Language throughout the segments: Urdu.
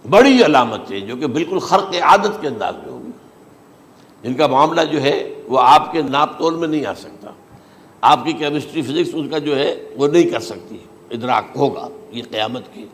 بڑی علامتیں جو کہ بالکل خرق عادت کے انداز میں ہوگی، جن کا معاملہ جو ہے وہ آپ کے ناپ تول میں نہیں آ سکتا، آپ کی کیمسٹری فزکس اس کا جو ہے وہ نہیں کر سکتی، ادراک ہوگا یہ قیامت کی۔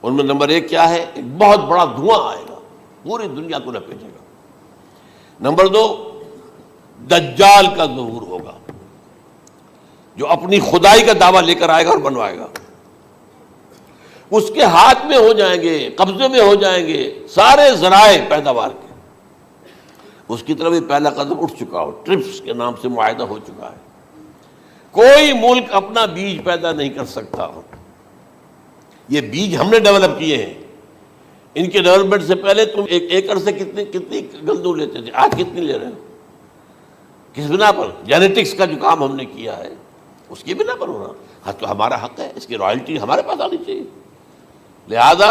ان میں نمبر ایک کیا ہے؟ ایک بہت بڑا دھواں آئے گا، پوری دنیا کو لپیٹے گا۔ نمبر دو، دجال کا ظہور ہوگا، جو اپنی خدائی کا دعویٰ لے کر آئے گا اور بنوائے گا۔ اس کے ہاتھ میں ہو جائیں گے، قبضے میں ہو جائیں گے سارے ذرائع پیداوار کے۔ اس کی طرف یہ پہلا قدم اٹھ چکا ہو، ٹرپس کے نام سے معاہدہ ہو چکا ہے۔ کوئی ملک اپنا بیج پیدا نہیں کر سکتا، یہ بیج ہم نے ڈیولپ کیے ہیں۔ ان کے ڈیولپمنٹ سے پہلے تم ایک ایکڑ سے کتنی گندم لیتے تھے، آج کتنی لے رہے ہو؟ کس بنا پر؟ جینیٹکس کا جو کام ہم نے کیا ہے اس کی بنا پر ہو رہا۔ ہاں تو ہمارا حق ہے، اس کی رائلٹی ہمارے پاس آنی چاہیے۔ لہذا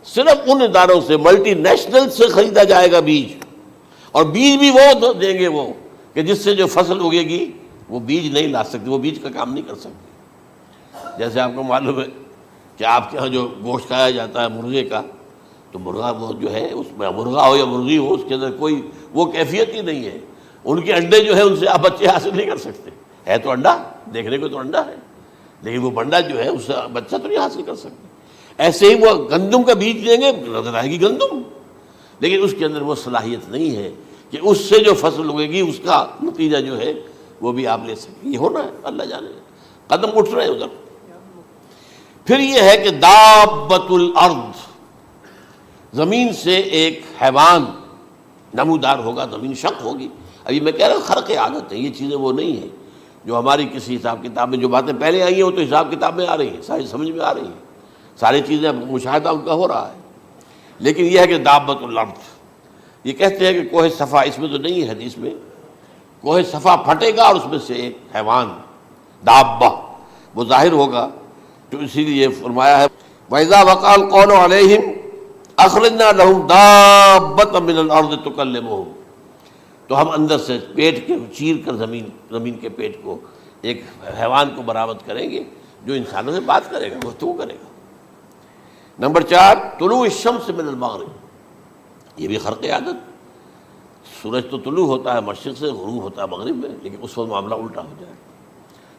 صرف ان اداروں سے، ملٹی نیشنل سے خریدا جائے گا بیج، اور بیج بھی وہ دیں گے وہ کہ جس سے جو فصل اگے گی وہ بیج نہیں لا سکتے، وہ بیج کا کام نہیں کر سکتے۔ جیسے آپ کو معلوم ہے کہ آپ کے یہاں جو گوشت کھایا جاتا ہے مرغے کا، تو مرغا وہ جو ہے اس میں مرغا ہو یا مرغی ہو، اس کے اندر کوئی وہ کیفیت ہی نہیں ہے۔ ان کے انڈے جو ہے ان سے آپ بچے حاصل نہیں کر سکتے، ہے تو انڈا، دیکھنے کو تو انڈا ہے، لیکن وہ بنڈا جو ہے اس سے بچہ تو نہیں حاصل کر سکتے۔ ایسے ہی وہ گندم کا بیج دیں گے، نظر آئے گی گندم، لیکن اس کے اندر وہ صلاحیت نہیں ہے کہ اس سے جو فصل اگے گی اس کا نتیجہ جو ہے وہ بھی آپ لے سکیں۔ یہ ہونا ہے، اللہ جانے، قدم اٹھ رہے ہیں ادھر۔ پھر یہ ہے کہ دابۃ الارض، زمین سے ایک حیوان نمودار ہوگا، زمین شق ہوگی۔ ابھی میں کہہ رہا ہوں خرق عادت ہے، یہ چیزیں وہ نہیں ہیں جو ہماری کسی حساب کتاب میں جو باتیں پہلے آئی ہیں وہ تو حساب کتاب میں آ رہی ہیں، ساری سمجھ میں آ رہی ہیں، ساری چیزیں مشاہدہ ان کا ہو رہا ہے۔ لیکن یہ ہے کہ دابۃ الارض، یہ کہتے ہیں کہ کوہ صفا، اس میں تو نہیں ہے حدیث میں، کوہ صفا پھٹے گا اور اس میں سے ایک حیوان دابہ وہ ظاہر ہوگا، تو اسی لیے فرمایا ہے وَإِذَا وَقَعَ الْقَوْلُ عَلَيْهِمْ أَخْرَجْنَا لَهُمْ دَابَّةً مِّنَ الْأَرْضِ تُكَلِّمُهُمْ، تو ہم اندر سے پیٹ کے چیر کر زمین کے پیٹ کو ایک حیوان کو برآمد کریں گے جو انسانوں سے بات کرے گا، گفتگو کرے گا۔ نمبر 4، طلوع الشمس من المغرب، یہ بھی خرق عادت۔ سورج تو طلوع ہوتا ہے مشرق سے، غروب ہوتا ہے مغرب میں، لیکن اس وقت معاملہ الٹا ہو جائے،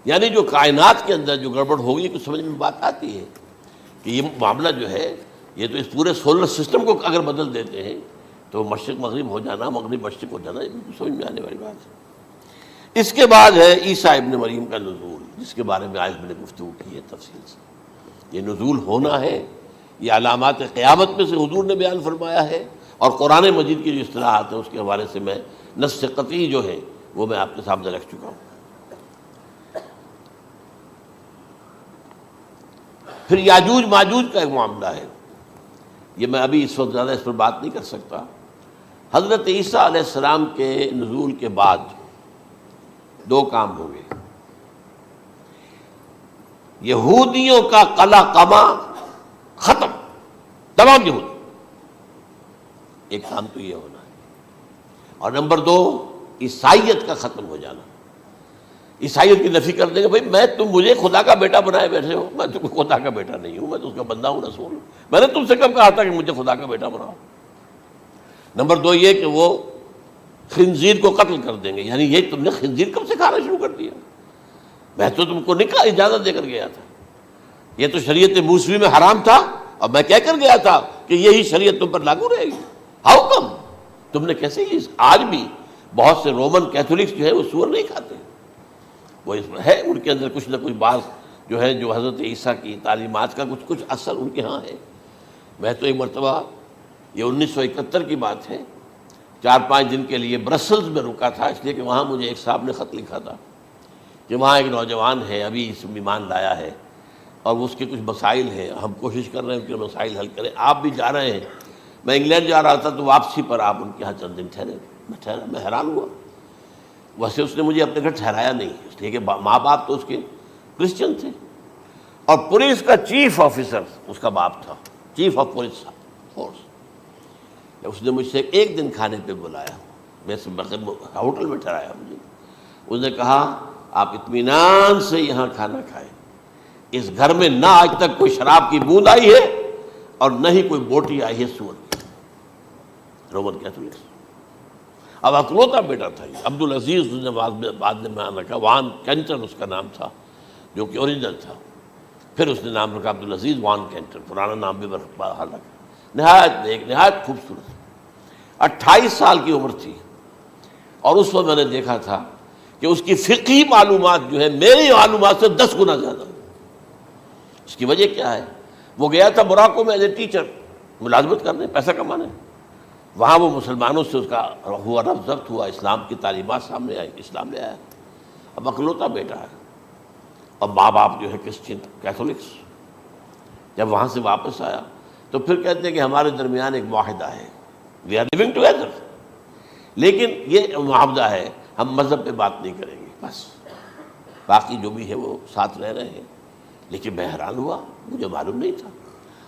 یعنی جو کائنات کے اندر جو گڑبڑ ہوگی کچھ سمجھ میں بات آتی ہے کہ یہ معاملہ جو ہے یہ تو اس پورے سولر سسٹم کو اگر بدل دیتے ہیں تو مشرق مغرب ہو جانا، مغرب مشرق ہو جانا، یہ بالکل سمجھ میں آنے والی بات ہے۔ اس کے بعد ہے عیسیٰ ابن مریم کا نزول، جس کے بارے میں آج میں نے گفتگو کی ہے تفصیل سے۔ یہ نزول ہونا ہے، یہ علامات قیامت میں سے حضور نے بیان فرمایا ہے، اور قرآن مجید کی جو اصطلاحات ہیں اس کے حوالے سے میں نص قطعی جو ہے وہ میں آپ کے سامنے رکھ چکا ہوں۔ پھر یاجوج ماجوج کا ایک معاملہ ہے، یہ میں ابھی اس وقت زیادہ اس پر بات نہیں کر سکتا۔ حضرت عیسیٰ علیہ السلام کے نزول کے بعد دو کام ہوں گے، یہودیوں کا قلع قمع ختم، تمام یہود، ایک کام تو یہ ہونا ہے، اور نمبر 2 عیسائیت کا ختم ہو جانا۔ عیسائیت کی نفی کر دیں گے، بھائی تم مجھے خدا کا بیٹا بنائے بیٹھے ہو، میں تم خدا کا بیٹا نہیں ہوں، میں تو اس کا بندہ ہوں، رسول ہوں، میں نے تم سے کب کہا تھا کہ مجھے خدا کا بیٹا بناؤ۔ نمبر 2 یہ کہ وہ خنزیر کو قتل کر دیں گے، یعنی یہ تم نے خنزیر کب سے کھانا شروع کر دیا؟ میں تو تم کو نکاح اجازت دے کر گیا تھا، یہ تو شریعت موسوی میں حرام تھا، اور میں کہہ کر گیا تھا کہ یہی شریعت تم پر لاگو رہے گی، ہاؤ کم تم نے کیسے یہ؟ آج بھی بہت سے رومن کیتھولکس جو ہے وہ سور نہیں کھاتے، وہ اس میں ہے ان کے اندر کچھ نہ کچھ بات جو ہے جو حضرت عیسیٰ کی تعلیمات کا کچھ اثر ان کے ہاں ہے۔ میں تو ایک مرتبہ، یہ 1971 کی بات ہے، 4-5 دن کے لیے برسلز میں رکا تھا، اس لیے کہ وہاں مجھے ایک صاحب نے خط لکھا تھا کہ وہاں ایک نوجوان ہے، ابھی اس ایمان لایا ہے، اور اس کے کچھ مسائل ہیں، ہم کوشش کر رہے ہیں کہ مسائل حل کریں، آپ بھی جا رہے ہیں۔ میں انگلینڈ جا رہا تھا تو واپسی پر آپ ان کے یہاں چند دن ٹھہرے، میں حیران ہوا، ویسے اس نے مجھے اپنے گھر ٹھہرایا نہیں، اس لیے کہ ماں باپ تو اس کے کرسچن تھے، اور پولیس کا چیف آفیسر اس کا باپ تھا، چیف آف پولیس فورس۔ اس نے مجھ سے ایک دن کھانے پہ بلایا، ویسے ہوٹل میں ٹھہرایا مجھے، اس نے کہا آپ اطمینان سے یہاں کھانا کھائیں، اس گھر میں نہ آج تک کوئی شراب کی بوند آئی ہے، اور نہ ہی کوئی بوٹی آئی ہے سور کی، رومن کیتھولکس۔ اب اکلوتا بیٹا تھا یہ عبدالعزیز، اس نے بعد میں نام رکھا، وان کینٹر اس کا نام تھا جو کہ اوریجنل تھا، پھر اس نے نام رکھا عبدالعزیز وان کینٹر، پرانا نام بھی بحال رکھا۔ نہایت نیک، نہایت خوبصورت، 28 سال کی عمر تھی، اور اس وقت میں نے دیکھا تھا کہ اس کی فقہی معلومات جو ہے میری معلومات سے 10 گنا زیادہ۔ اس کی وجہ کیا ہے؟ وہ گیا تھا موراکو میں ایز اے ٹیچر ملازمت کرنے، پیسہ کمانے، وہاں وہ مسلمانوں سے اس کا ہوا رفع ضبط ہوا، اسلام کی تعلیمات سامنے آئی، اسلام لے آیا۔ اب اکلوتا بیٹا ہے، اور ماں باپ جو ہے کرسچن کیتھولکس۔ جب وہاں سے واپس آیا تو پھر کہتے ہیں کہ ہمارے درمیان ایک معاہدہ ہے، وی آر لیونگ ٹوگیدر، لیکن یہ معاہدہ ہے ہم مذہب پہ بات نہیں کریں گے، بس باقی جو بھی ہے وہ ساتھ رہ رہے ہیں۔ لیکن میں حیران ہوا، مجھے معلوم نہیں تھا۔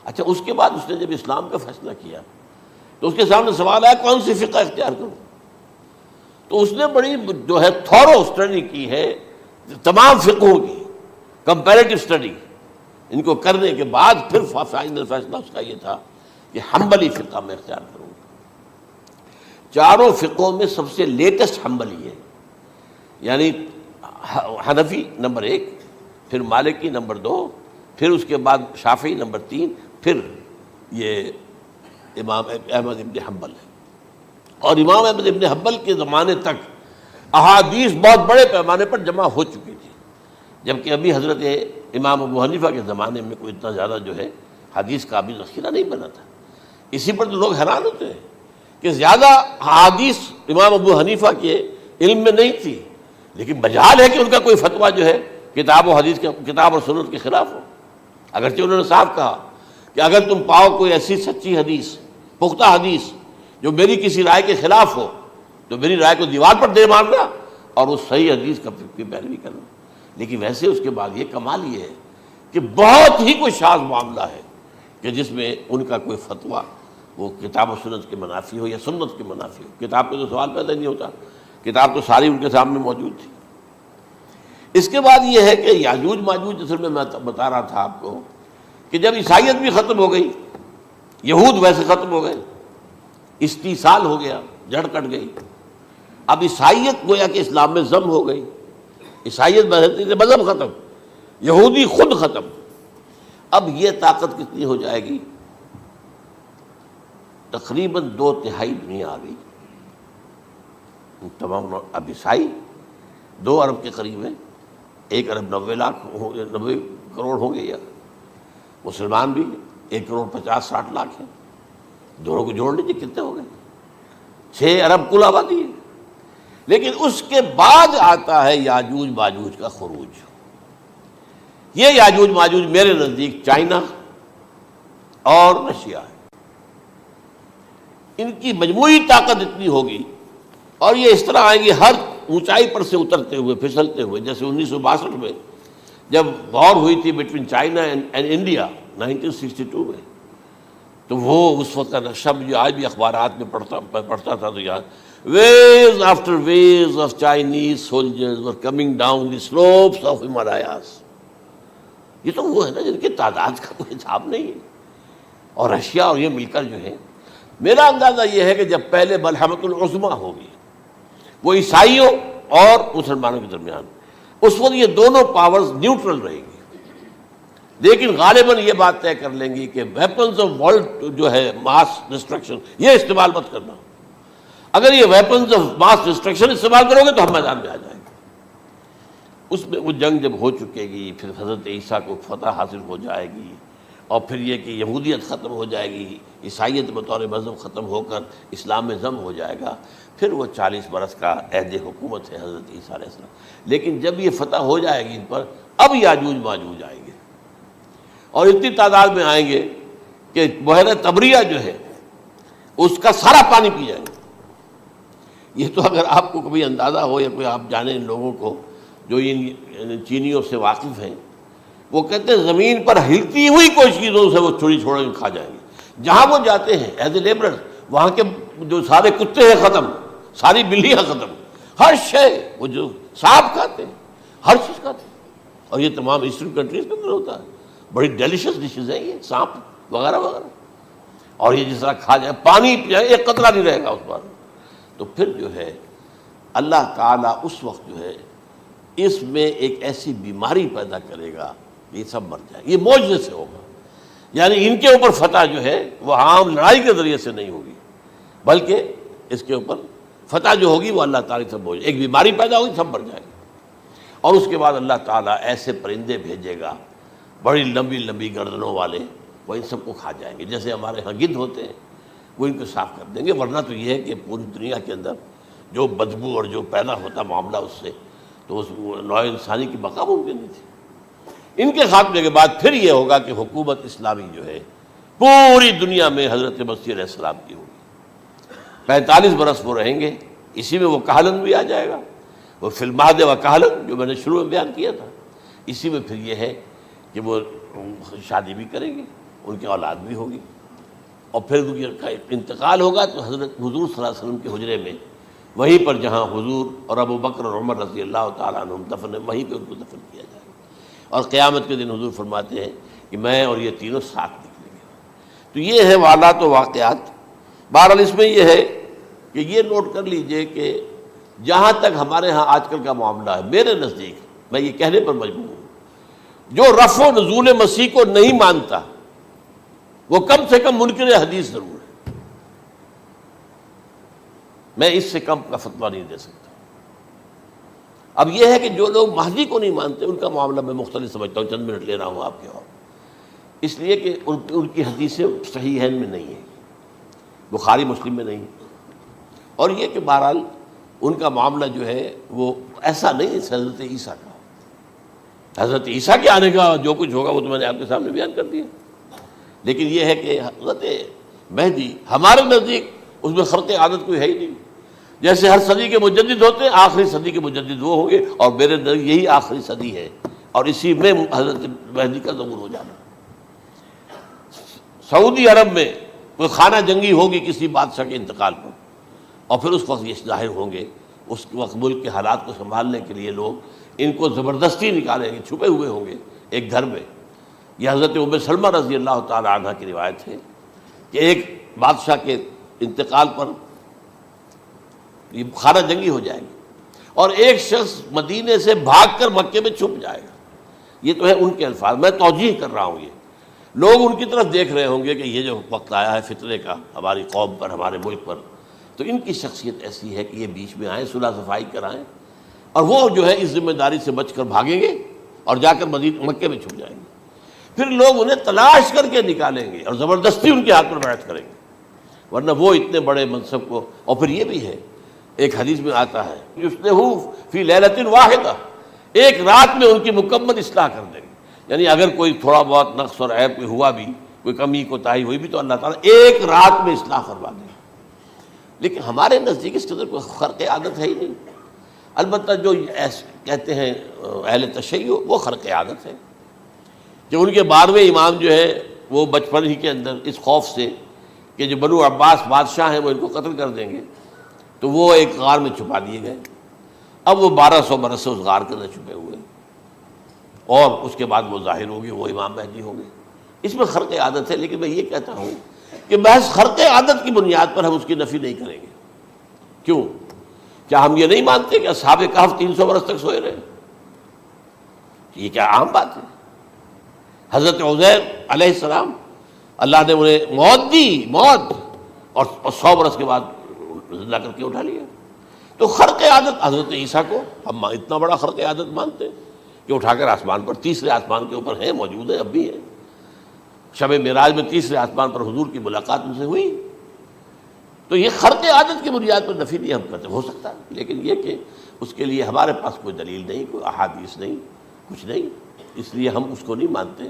اچھا، اس کے بعد اس نے جب اسلام کا فیصلہ کیا تو اس کے سامنے سوال آیا کون سی فقہ اختیار کروں؟ تو اس نے بڑی جو ہے تھورو اسٹڈی کی ہے تمام فقہوں کی، کمپیریٹو اسٹڈی، ان کو کرنے کے بعد پھر فائنل فیصلہ اس کا یہ تھا کہ حنبلی فقہ میں اختیار کروں گا۔ چاروں فقہوں میں سب سے لیٹسٹ حنبلی ہے، یعنی حنفی نمبر 1، پھر مالکی نمبر 2، پھر اس کے بعد شافعی نمبر 3، پھر یہ امام احمد ابن حنبل ہے۔ اور امام احمد ابن حنبل کے زمانے تک احادیث بہت بڑے پیمانے پر جمع ہو چکی تھی، جبکہ ابھی حضرت امام ابو حنیفہ کے زمانے میں کوئی اتنا زیادہ جو ہے حدیث کا بھی ذخیرہ نہیں بنا تھا۔ اسی پر تو لوگ حیران ہوتے ہیں کہ زیادہ حدیث امام ابو حنیفہ کے علم میں نہیں تھی، لیکن مجال ہے کہ ان کا کوئی فتویٰ جو ہے کتاب و حدیث کے، کتاب اور سنت کے خلاف ہو۔ اگرچہ انہوں نے صاف کہا کہ اگر تم پاؤ کوئی ایسی سچی حدیث، پختہ حدیث جو میری کسی رائے کے خلاف ہو تو میری رائے کو دیوار پر دے مارنا اور اس صحیح حدیث کا پیروی کرنا۔ لیکن ویسے اس کے بعد یہ کمال یہ ہے کہ بہت ہی کوئی شاذ معاملہ ہے کہ جس میں ان کا کوئی فتویٰ وہ کتاب و سنت کے منافی ہو یا سنت کے منافی ہو۔ کتاب پہ تو سوال پیدا نہیں ہوتا، کتاب تو ساری ان کے سامنے موجود تھی۔ اس کے بعد یہ ہے کہ یاجوج ماجوج، اصل میں بتا رہا تھا آپ کو کہ جب عیسائیت بھی ختم ہو گئی، یہود ویسے ختم ہو گئے، استیصال ہو گیا، جڑ کٹ گئی، اب عیسائیت گویا کہ اسلام میں ضم ہو گئی، عیسائیت مذہب ختم، یہودی خود ختم۔ اب یہ طاقت کتنی ہو جائے گی؟ تقریباً 2/3 دنیا آ گئی، تمام اب عیسائی 2 ارب کے قریب ہیں، 1 ارب 90 کروڑ ہوں گے، یا مسلمان بھی 1 کروڑ 50-60 لاکھ ہیں، دونوں کو جوڑ لیجیے کتنے ہو گئے؟ 6 ارب کل آبادی ہے۔ لیکن اس کے بعد آتا ہے یاجوج ماجوج کا خروج۔ یہ یاجوج ماجوج میرے نزدیک چائنا اور رشیا ہے، ان کی مجموعی طاقت اتنی ہوگی، اور یہ اس طرح آئیں گے ہر اونچائی پر سے اترتے ہوئے، پھسلتے ہوئے۔ جیسے 1962 میں جب وار ہوئی تھی بٹوین چائنا اینڈ انڈیا 1962 میں، تو وہ اس وقت کا نقشہ مجھے آج بھی اخبارات میں پڑھتا تھا تو یاد، waves after waves of Chinese soldiers were coming down the slopes of Himalayas۔ یہ تو وہ ہے نا جن کی تعداد کا کوئی حساب نہیں ہے۔ اور رشیا اور یہ مل کر جو ہے، میرا اندازہ یہ ہے کہ جب پہلے ملحمۃ العظمیٰ ہوگی وہ عیسائیوں اور مسلمانوں کے درمیان، اس وقت یہ دونوں پاورز نیوٹرل رہے گی، لیکن غالباً یہ بات طے کر لیں گی کہ ویپنز آف ورلڈ جو ہے ماس ڈسٹرکشن، یہ استعمال مت کرنا۔ اگر یہ ویپنز آف ماس ڈسٹرکشن استعمال کرو گے تو ہم میدان میں آ جائیں گے۔ اس میں وہ جنگ جب ہو چکے گی، پھر حضرت عیسیٰ کو فتح حاصل ہو جائے گی، اور پھر یہ کہ یہودیت ختم ہو جائے گی، عیسائیت بطور مذہب ختم ہو کر اسلام میں ضم ہو جائے گا، پھر وہ 40 برس کا عہد حکومت ہے حضرت عیسیٰ علیہ السلام۔ لیکن جب یہ فتح ہو جائے گی ان پر، اب یاجوج ماجوج آئیں گے، اور اتنی تعداد میں آئیں گے کہ بحیرہ طبریہ جو ہے اس کا سارا پانی پی جائیں گے۔ یہ تو اگر آپ کو کبھی اندازہ ہو یا کوئی آپ جانیں ان لوگوں کو جو ان چینیوں سے واقف ہیں، وہ کہتے ہیں زمین پر ہلتی ہوئی کوئی چیزوں سے وہ چھوڑی چھوڑ کے کھا جائیں گے۔ جہاں وہ جاتے ہیں ایز اے لیبرر، وہاں کے جو سارے کتے ہیں ختم، ساری بلیاں ختم، ہر شے، وہ جو سانپ کھاتے ہیں، ہر چیز کھاتے ہیں۔ اور یہ تمام ایسٹرن کنٹریز کے اندر ہوتا ہے، بڑی ڈیلیشس ڈشز ہیں یہ سانپ وغیرہ وغیرہ۔ اور یہ جس طرح کھا جائے، پانی پیا ایک قطرہ نہیں رہے گا اس پر، تو پھر جو ہے اللہ تعالیٰ اس وقت جو ہے اس میں ایک ایسی بیماری پیدا کرے گا، یہ سب مر جائیں، یہ معجزے سے ہوگا۔ یعنی ان کے اوپر فتح جو ہے وہ عام لڑائی کے ذریعے سے نہیں ہوگی، بلکہ اس کے اوپر فتح جو ہوگی وہ اللہ تعالیٰ سے بوجھ، ایک بیماری پیدا ہوگی، سب مر جائیں گے۔ اور اس کے بعد اللہ تعالیٰ ایسے پرندے بھیجے گا بڑی لمبی لمبی گردنوں والے، وہ ان سب کو کھا جائیں گے، جیسے ہمارے ہاں گدھ ہوتے ہیں، وہ ان کو صاف کر دیں گے۔ ورنہ تو یہ ہے کہ پوری دنیا کے اندر جو بدبو اور جو پیدا ہوتا معاملہ اس سے، تو اس نوع انسانی کی بقا ممکن نہیں تھی۔ ان کے خاتمے کے بعد پھر یہ ہوگا کہ حکومت اسلامی جو ہے پوری دنیا میں حضرت مسیح علیہ السلام کی ہوگی۔ 45 برس وہ رہیں گے، اسی میں وہ کہلن بھی آ جائے گا، وہ فی المہد و کہلن جو میں نے شروع میں بیان کیا تھا، اسی میں پھر یہ ہے کہ وہ شادی بھی کریں گے، ان کی اولاد بھی ہوگی، اور پھر ان کا انتقال ہوگا تو حضرت حضور صلی اللہ علیہ وسلم کے حجرے میں، وہیں پر جہاں حضور اور ابو بکر اور عمر رضی اللہ تعالیٰ عنہم دفن ہیں، وہیں پہ ان کو دفن کیا جائے گا۔ اور قیامت کے دن حضور فرماتے ہیں کہ میں اور یہ تینوں ساتھ نکلیں گے۔ تو یہ ہے حالات و واقعات۔ بہرحال اس میں یہ ہے کہ یہ نوٹ کر لیجئے کہ جہاں تک ہمارے ہاں آج کل کا معاملہ ہے، میرے نزدیک میں یہ کہنے پر مجبور ہوں، جو رفع و نزول مسیح کو نہیں مانتا وہ کم سے کم منکر حدیث ضرور ہے۔ میں اس سے کم کا فتویٰ نہیں دے سکتا۔ اب یہ ہے کہ جو لوگ مہدی کو نہیں مانتے ان کا معاملہ میں مختلف سمجھتا ہوں، چند منٹ لے رہا ہوں آپ کے، اور اس لیے کہ ان کی حدیثیں صحیحین میں نہیں ہیں، بخاری مسلم میں نہیں، اور یہ کہ بہرحال ان کا معاملہ جو ہے وہ ایسا نہیں ہے حضرت عیسیٰ کا۔ حضرت عیسیٰ کے آنے کا جو کچھ ہوگا وہ تو میں نے آپ کے سامنے بیان کر دیا، لیکن یہ ہے کہ حضرت مہدی ہمارے نزدیک اس میں خرق عادت کوئی ہے ہی نہیں۔ جیسے ہر صدی کے مجدد ہوتے ہیں، آخری صدی کے مجدد وہ ہوں گے، اور میرے نزدیک یہی آخری صدی ہے، اور اسی میں حضرت مہدی کا ظہور ہو جانا۔ سعودی عرب میں کوئی خانہ جنگی ہوگی کسی بادشاہ کے انتقال پر، اور پھر اس وقت یہ ظاہر ہوں گے، اس وقت ملک کے حالات کو سنبھالنے کے لیے لوگ ان کو زبردستی نکالیں گے، چھپے ہوئے ہوں گے ایک گھر میں۔ یہ حضرت ام سلمہ رضی اللہ تعالی عنہ کی روایت ہے کہ ایک بادشاہ کے انتقال پر یہ خانہ جنگی ہو جائے گی، اور ایک شخص مدینے سے بھاگ کر مکے میں چھپ جائے گا۔ یہ تو ہے ان کے الفاظ، میں توجیہ کر رہا ہوں، یہ لوگ ان کی طرف دیکھ رہے ہوں گے کہ یہ جو وقت آیا ہے فتنے کا ہماری قوم پر، ہمارے ملک پر، تو ان کی شخصیت ایسی ہے کہ یہ بیچ میں آئیں، صلح صفائی کرائیں، اور وہ جو ہے اس ذمہ داری سے بچ کر بھاگیں گے اور جا کر مکے میں چھپ جائیں گے۔ پھر لوگ انہیں تلاش کر کے نکالیں گے اور زبردستی ان کے ہاتھ پر بیعت کریں گے، ورنہ وہ اتنے بڑے منصب کو۔ اور پھر یہ بھی ہے، ایک حدیث میں آتا ہے یصلحو فی لیلۃ واحدہ، ایک رات میں ان کی مکمل اصلاح کر دیں گے۔ یعنی اگر کوئی تھوڑا بہت نقص اور عیب کوئی ہوا بھی، کوئی کمی کوتاہی ہوئی بھی، تو اللہ تعالیٰ ایک رات میں اصلاح کروا دیں گے۔ لیکن ہمارے نزدیک اس کے اندر کوئی خرق عادت ہے ہی نہیں۔ البتہ جو کہتے ہیں اہل تشیع، وہ خرق عادت ہے کہ ان کے 12ویں امام جو ہے وہ بچپن ہی کے اندر اس خوف سے کہ جو بنو عباس بادشاہ ہیں وہ ان کو قتل کر دیں گے، تو وہ ایک غار میں چھپا دیے گئے۔ اب وہ 1200 برس سے اس غار کے اندر چھپے ہوئے، اور اس کے بعد وہ ظاہر ہوگی، وہ امام مہدی ہوں گے۔ اس میں خرق عادت ہے، لیکن میں یہ کہتا ہوں کہ محض خرق عادت کی بنیاد پر ہم اس کی نفی نہیں کریں گے۔ کیوں؟ کیا ہم یہ نہیں مانتے کہ اصحاب کہف 300 برس تک سوئے رہے؟ یہ کیا عام بات ہے؟ حضرت عزیر علیہ السلام اللہ نے انہیں موت دی، موت، اور 100 برس کے بعد زندہ کر کے اٹھا لیا۔ تو خرق عادت حضرت عیسیٰ کو ہم اتنا بڑا خرق عادت مانتے ہیں کہ اٹھا کر آسمان پر، تیسرے آسمان کے اوپر ہیں، موجود ہیں، اب بھی ہیں۔ شب معراج میں تیسرے آسمان پر حضور کی ملاقات ان سے ہوئی۔ تو یہ خرق عادت کی بنیاد پر نفی نہیں ہم کرتے، ہو سکتا ہے، لیکن یہ کہ اس کے لیے ہمارے پاس کوئی دلیل نہیں، کوئی احادیث نہیں، کچھ نہیں، اس لیے ہم اس کو نہیں مانتے۔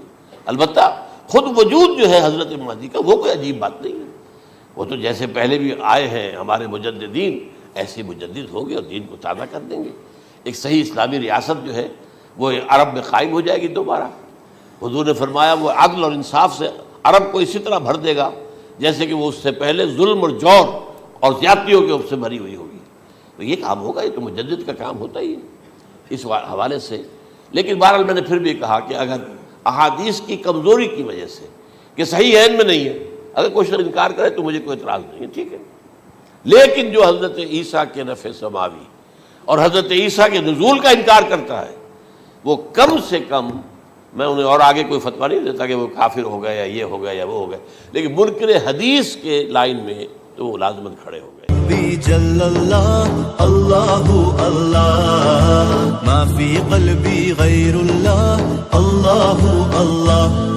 البتہ خود وجود جو ہے حضرت مہدی کا وہ کوئی عجیب بات نہیں ہے، وہ تو جیسے پہلے بھی آئے ہیں ہمارے مجددین، ایسے مجدد ہوں گے اور دین کو تازہ کر دیں گے۔ ایک صحیح اسلامی ریاست جو ہے وہ عرب میں قائم ہو جائے گی دوبارہ۔ حضور نے فرمایا وہ عدل اور انصاف سے عرب کو اسی طرح بھر دے گا جیسے کہ وہ اس سے پہلے ظلم اور جور اور زیادتیوں کے سے بھری ہوئی ہوگی۔ تو یہ کام ہوگا، یہ تو مجدد کا کام ہوتا ہی ہے اس حوالے سے۔ لیکن بہرحال میں نے پھر بھی کہا کہ اگر احادیث کی کمزوری کی وجہ سے کہ صحیح عین میں نہیں ہے، اگر کوئی شخص انکار کرے تو مجھے کوئی اعتراض نہیں ہے، ٹھیک ہے، لیکن جو حضرت عیسیٰ کے نفع سماوی اور حضرت عیسیٰ کے نزول کا انکار کرتا ہے وہ کم سے کم، میں انہیں اور آگے کوئی فتویٰ نہیں دیتا کہ وہ کافر ہو گئے یا یہ ہو گیا یا وہ ہو گئے، لیکن منکر حدیث کے لائن میں تو وہ لازماً کھڑے ہو گئے۔ جل اللہ اللہ اللہ ما فی قلبی غیر اللہ اللہ اللہ